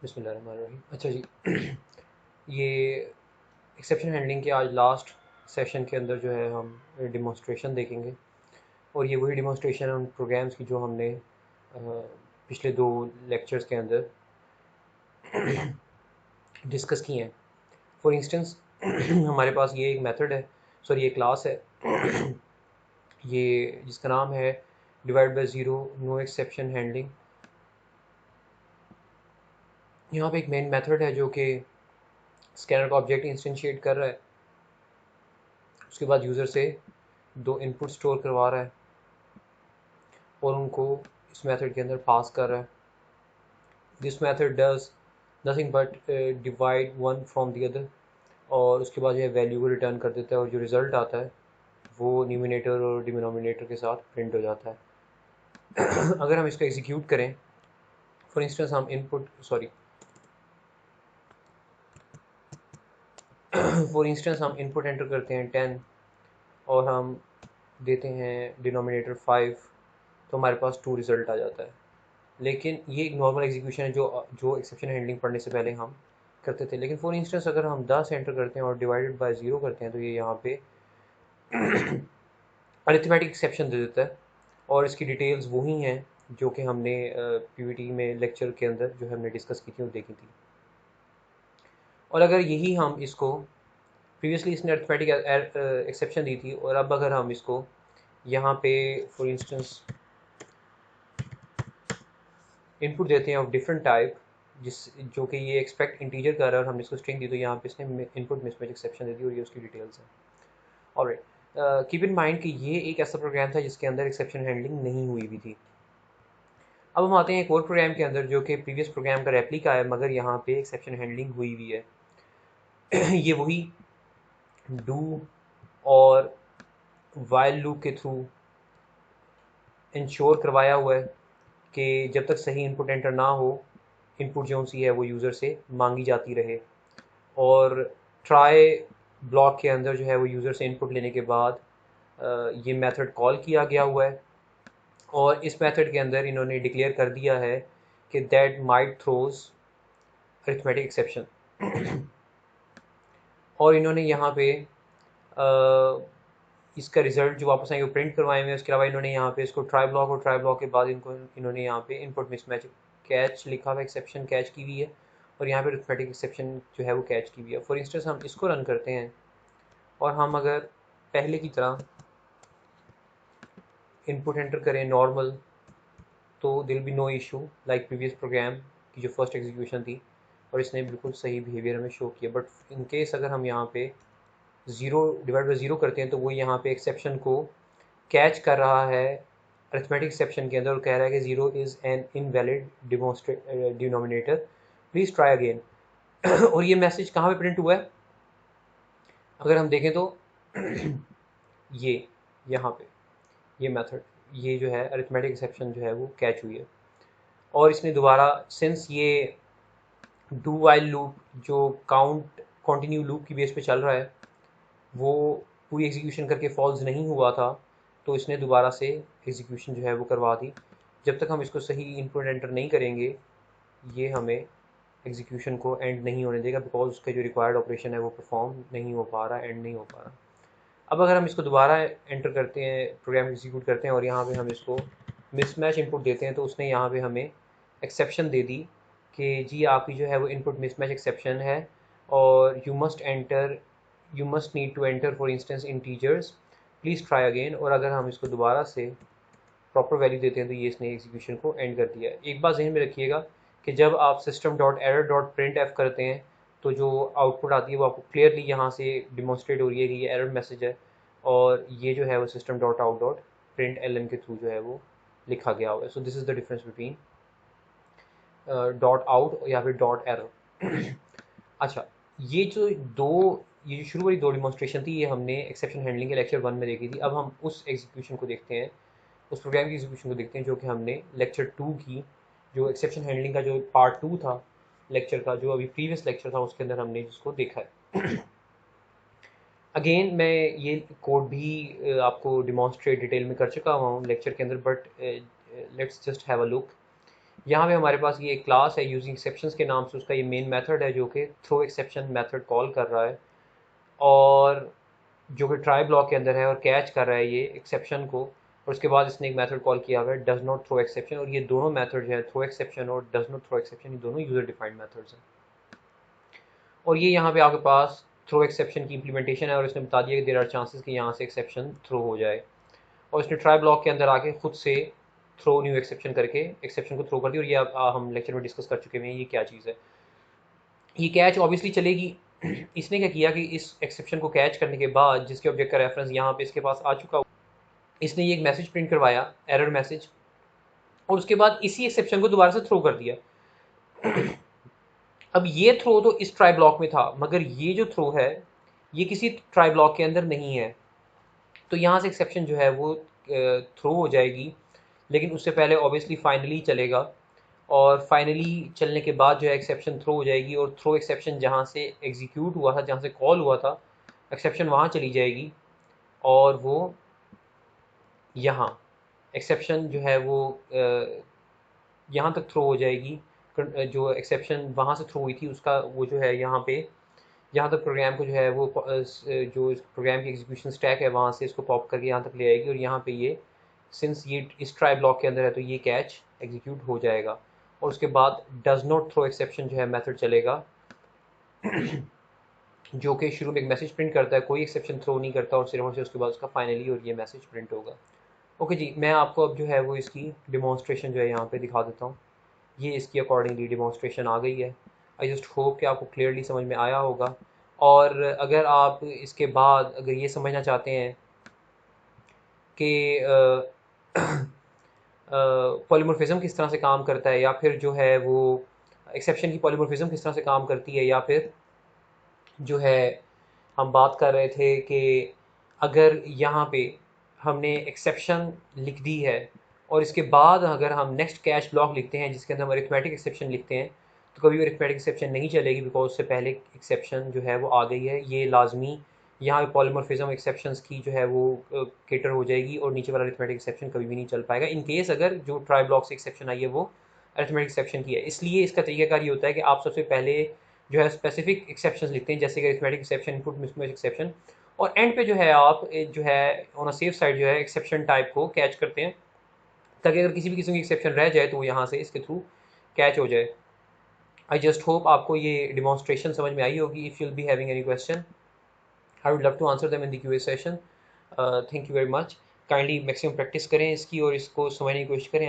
बिस्मिल्लाहिर्रहमानिर्रहीम। अच्छा जी, ये एक्सेप्शन हैंडलिंग के आज लास्ट सेशन के अंदर जो है हम डिमॉन्स्ट्रेशन देखेंगे, और ये वही डिमॉन्स्ट्रेशन है उन प्रोग्राम्स की जो हमने पिछले दो लेक्चर्स के अंदर डिस्कस किए हैं। फॉर इंस्टेंस हमारे पास ये एक मेथड है, सॉरी ये क्लास है ये जिसका नाम है divide by zero no exception handling. यहाँ पे एक मेन मेथड है जो कि स्कैनर का ऑब्जेक्ट इंस्टेंशिएट कर रहा है, उसके बाद यूज़र से दो इनपुट स्टोर करवा रहा है और उनको इस मेथड के अंदर पास कर रहा है। This method does nothing but divide one from the other, और उसके बाद जो है वैल्यू को रिटर्न कर देता है, और जो रिज़ल्ट आता है वो न्यूमिनेटर और डिनोमिनेटर के साथ प्रिंट हो जाता है। अगर हम इसको एग्जीक्यूट करें, फॉर इंस्टेंस हम इनपुट फॉर इंस्टेंस हम इनपुट एंटर करते हैं 10 और हम देते हैं डिनोमिनेटर 5, तो हमारे पास 2 रिज़ल्ट आ जाता है। लेकिन ये एक नॉर्मल एग्जीक्यूशन है जो जो एक्सेप्शन हैंडलिंग पढ़ने से पहले हम करते थे। लेकिन फॉर इंस्टेंस अगर हम 10 एंटर करते हैं और डिवाइडेड बाय 0 करते हैं, तो ये यहाँ पे अरिथमेटिक एक्सेप्शन दे देता है, और इसकी डिटेल्स वही हैं जो कि हमने पीवीटी में लेक्चर के अंदर जो हमने डिस्कस की थी और देखी थी। और अगर यही हम इसको प्रीवियसली इसने अरिथमेटिक एक्सेप्शन दी थी, और अब अगर हम इसको यहाँ पे फॉर इंस्टेंस इनपुट देते हैं ऑफ डिफरेंट टाइप, जिस जो कि ये एक्सपेक्ट इंटीजर कर रहा है और हमने इसको स्ट्रिंग दी, तो यहाँ पे इसने इनपुट मिसमैच एक्सेप्शन दे दी, और ये उसकी डिटेल्स है। ऑलराइट, कीप इन माइंड कि ये एक ऐसा प्रोग्राम था जिसके अंदर एक्सेप्शन हैंडलिंग नहीं हुई भी थी। अब हम आते हैं एक और प्रोग्राम के अंदर जो कि प्रीवियस प्रोग्राम का रेप्लिका है, मगर यहाँ पे एक्सेप्शन हैंडलिंग हुई हुई है। ये वही डू और वाइल लूप के थ्रू इंश्योर करवाया हुआ है कि जब तक सही इनपुट एंटर ना हो, इनपुट जो सी है वो यूज़र से मांगी जाती रहे, और ट्राई ब्लॉक के अंदर जो है वो यूज़र से इनपुट लेने के बाद ये मेथड कॉल किया गया हुआ है, और इस मेथड के अंदर इन्होंने डिक्लेयर कर दिया है कि that might throws arithmetic exception. और इन्होंने यहाँ पे इसका रिजल्ट जो वापस आएंगे वो प्रिंट करवाए हुए हैं। उसके अलावा इन्होंने यहाँ पे इसको ट्राई ब्लॉक, और ट्राई ब्लॉक के बाद इन्होंने यहाँ पे इनपुट मिसमैच कैच लिखा हुआ, एक्सेप्शन कैच की हुई है, और यहाँ पे अरिथमेटिक एक्सेप्शन जो है वो कैच की हुई है। फॉर इंस्टेंस हम इसको रन करते हैं, और हम अगर पहले की तरह इनपुट एंटर करें नॉर्मल, तो there'll be no issue like previous program की जो फर्स्ट एग्जीक्यूशन थी, और इसने बिल्कुल सही बिहेवियर हमें शो किया। बट इन केस अगर हम यहाँ पे 0 डिवाइड बाई 0 करते हैं, तो वो यहाँ पे एक्सेप्शन को कैच कर रहा है अरिथमेटिक एक्सेप्शन के अंदर, और कह रहा है कि 0 is an invalid denominator, please try again. और ये मैसेज कहाँ पे प्रिंट हुआ है, अगर हम देखें तो ये यहाँ पे ये मेथड, ये जो है अरिथमेटिक एक्सेप्शन जो है वो कैच हुई है। और इसने दोबारा, सिंस ये डू वाइल लूप जो काउंट कंटिन्यू लूप की बेस पे चल रहा है, वो पूरी एग्जीक्यूशन करके फॉल्स नहीं हुआ था, तो इसने दोबारा से एग्जीक्यूशन जो है वो करवा दी। जब तक हम इसको सही इनपुट एंटर नहीं करेंगे, ये हमें एग्जीक्यूशन को एंड नहीं होने देगा, बिकॉज उसका जो रिक्वायर्ड ऑपरेशन है वो परफॉर्म नहीं हो पा रहा, एंड नहीं हो पा रहा। अब अगर हम इसको दोबारा एंटर करते हैं, प्रोग्राम एग्जीक्यूट करते हैं, और यहाँ पे हम इसको मिसमैच इनपुट देते हैं, तो उसने यहाँ पे हमें एक्सेप्शन दे दी कि जी आपकी जो है वो इनपुट मिसमैच एक्सेप्शन है, और you must need to enter for instance integers, please try again. और अगर हम इसको दोबारा से प्रॉपर वैल्यू देते हैं, तो ये इसने एग्जीक्यूशन को एंड कर दिया है। एक बात जहन में रखिएगा कि जब आप system dot error dot print F करते हैं, तो जो आउटपुट आती है वो आपको क्लियरली यहाँ से डिमॉन्स्ट्रेट हो रही है कि ये एरर मैसेज है, और ये जो है वो system dot out dot print L N के थ्रू जो है वो लिखा गया हुआ है। So this is the difference between dot out या फिर डॉट एरर। अच्छा, ये जो शुरू वाली दो डिमॉन्स्ट्रेशन थी, ये हमने एक्सेप्शन हैंडलिंग के लेक्चर 1 में देखी थी। अब हम उस एग्जीक्यूशन को देखते हैं, उस प्रोग्राम की एग्जीक्यूशन को देखते हैं जो कि हमने लेक्चर 2 की, जो एक्सेप्शन हैंडलिंग का जो पार्ट 2 था लेक्चर का, जो अभी प्रीवियस लेक्चर था उसके अंदर हमने जिसको देखा है। अगेन मैं ये कोड भी आपको डिमॉन्स्ट्रेट डिटेल में कर चुका हुआ हूँ लेक्चर के अंदर, but let's just have a look यहाँ पे हमारे पास ये एक क्लास है यूजिंग एक्सेप्शंस के नाम से, उसका ये मेन मेथड है जो कि थ्रो एक्सेप्शन मेथड कॉल कर रहा है, और जो कि ट्राई ब्लॉक के अंदर है और कैच कर रहा है ये एक्सेप्शन को। और उसके बाद इसने एक मेथड कॉल किया हुआ है डज नॉट थ्रो एक्सेप्शन, और ये दोनों मेथड जो है थ्रो एक्सेप्शन और डज नॉट थ्रो एक्सेप्शन, ये दोनों यूज़र डिफाइंड मेथड्स हैं। और ये यहाँ पे आपके पास थ्रो एक्सेप्शन की इम्प्लीमेंटेशन है, और इसने बता दिया कि देयर आर चांसेस कि यहाँ से एक्सेप्शन थ्रो हो जाए, और इसने ट्राई ब्लॉक के अंदर आके खुद से थ्रो न्यू एक्सेप्शन करके एक्सेप्शन को थ्रो कर दी। और ये हम लेक्चर में डिस्कस कर चुके हैं ये क्या चीज़ है। ये कैच ऑब्वियसली चलेगी। इसने क्या किया कि इस एक्सेप्शन को कैच करने के बाद जिसके ऑब्जेक्ट का रेफरेंस यहाँ पे इसके पास आ चुका, इसने ये एक मैसेज प्रिंट करवाया, एरर मैसेज, और उसके बाद इसी एक्सेप्शन को दोबारा से थ्रो कर दिया। अब ये थ्रो तो इस ट्राई ब्लॉक में था, मगर ये जो थ्रो है ये किसी ट्राई ब्लॉक के अंदर नहीं है, तो यहाँ से एक्सेप्शन जो है वो थ्रो हो जाएगी। लेकिन उससे पहले ऑब्वियसली फाइनली चलेगा, और फाइनली चलने के बाद जो है एक्सेप्शन थ्रो हो जाएगी, और थ्रो एक्सेप्शन जहाँ से एग्जीक्यूट हुआ था, जहाँ से कॉल हुआ था, एक्सेप्शन वहाँ चली जाएगी, और वो यहाँ एक्सेप्शन जो है वो यहाँ तक थ्रो हो जाएगी। जो एक्सेप्शन वहाँ से थ्रो हुई थी उसका वो जो है यहाँ पे, यहाँ तक प्रोग्राम को जो है वो जो इस प्रोग्राम की एग्जीक्यूशन स्टैक है वहाँ से इसको पॉप करके यहाँ तक ले आएगी, और यहाँ पे ये सिंस ये इस ट्राई ब्लॉक के अंदर है तो ये कैच एग्जीक्यूट हो जाएगा। और उसके बाद डज नॉट थ्रो एक्सेप्शन जो है मेथड चलेगा, जो कि शुरू में एक मैसेज प्रिंट करता है, कोई एक्सेप्शन थ्रो नहीं करता, और सिर्फ और सिर्फ उसके बाद उसका फाइनली और ये मैसेज प्रिंट होगा। ओके जी, मैं आपको अब जो है वो इसकी डिमॉन्स्ट्रेशन जो है यहाँ पे दिखा देता हूँ। ये इसकी अकॉर्डिंगली डिमॉन्स्ट्रेशन आ गई है। आई जस्ट होप कि आपको क्लियरली समझ में आया होगा। और अगर आप इसके बाद अगर ये समझना चाहते हैं कि पॉलीमॉर्फिज्म किस तरह से काम करता है, या फिर जो है वो एक्सेप्शन की पॉलीमॉर्फिज्म किस तरह से काम करती है, या फिर जो है हम बात कर रहे थे कि अगर यहाँ पे हमने एक्सेप्शन लिख दी है और इसके बाद अगर हम नेक्स्ट कैच ब्लॉक लिखते हैं जिसके अंदर हम अरिथमेटिक एक्सेप्शन लिखते हैं, तो कभी भी अरिथमेटिक एक्सेप्शन नहीं चलेगी, बिकॉज उससे पहले एक्सेप्शन जो है वो आ गई है। ये लाजमी यहाँ पे पॉलीमॉर्फिज्म एक्सेप्शंस की जो है वो केटर हो जाएगी, और नीचे वाला अरिथमेटिक एक्सेप्शन कभी भी नहीं चल पाएगा इन केस अगर जो ट्राई ब्लॉक से एक्सेप्शन आई है वो अरिथमेटिक एक्सेप्शन की है। इसलिए इसका तरीकाकार ये होता है कि आप सबसे पहले जो है स्पेसिफिक एक्सेप्शंस लिखते हैं, जैसे कि arithmetic exception, input mismatch exception, और एंड पे जो है आप जो है ऑन अ सेफ साइड जो है एक्सेप्शन टाइप को कैच करते हैं, ताकि अगर किसी भी किस्म की एक्सेप्शन रह जाए तो वो यहाँ से इसके थ्रू कैच हो जाए। आई जस्ट होप आपको ये डिमॉन्स्ट्रेशन समझ में आई होगी। If you will be having any question I would love to answer them in the QA session. Thank you very much. Kindly maximum practice करें इसकी और इसको समझने की कोशिश करें।